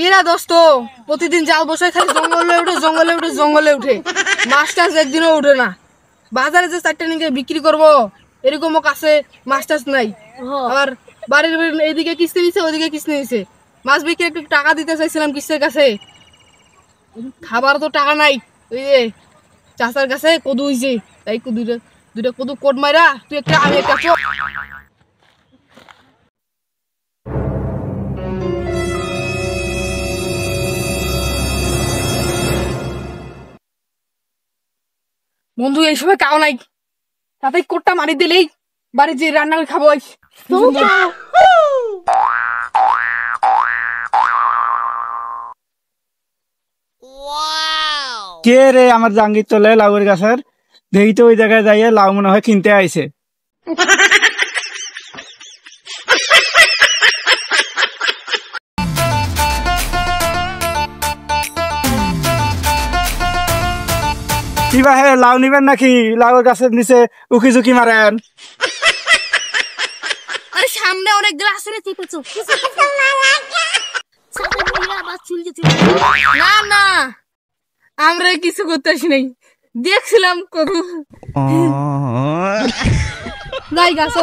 এরা দোস্ত প্রতিদিন জাল বসায় খালি জঙ্গলে উঠে মাছ টাছ একদিনও উঠে না। বাজারে যে 4টা নিয়ে বিক্রি করবো এরকমও কাছে মাছ টাছ নাই। আবার বাড়ির এইদিকে কিস্তি দিছে ওইদিকে কিস্তি দিছে, মাছ বিক্রি একটু টাকা দিতে চাইছিলাম কিস্তির কাছে, খাবার তো টাকা নাই। ওই যে চাচার কাছে কদু হইছে, তাই দুইটা কদু কোট মাইরা তুই একটা আমি একটা বন্ধু এই সময় কাও নাই, তাতে কোটটা মারি দিলেই বাড়ি যে রান্না করে খাবো। কে রে আমার জাঙ্গির চলে লাউয়ের গাছের, দেখি তো ওই জায়গায় যাইয়ে লাউ মনে হয় কিনতে আইছে। কি বা হে লাউ নিবেন নাকি? লাউয়ের গাছের নিচে উকি ঝুঁকি মারেন। সামনে অনেক গ্লাস না না আমরা কিছু করতে আসি নাই, দেখছিলাম কত নাই গাছ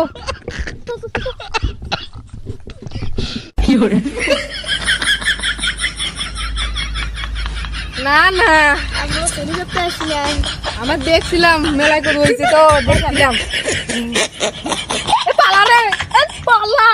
না না আমরা দেখছিলাম মেলায় করে হয়েছে তো দেখছিলাম। পালা রে পালা।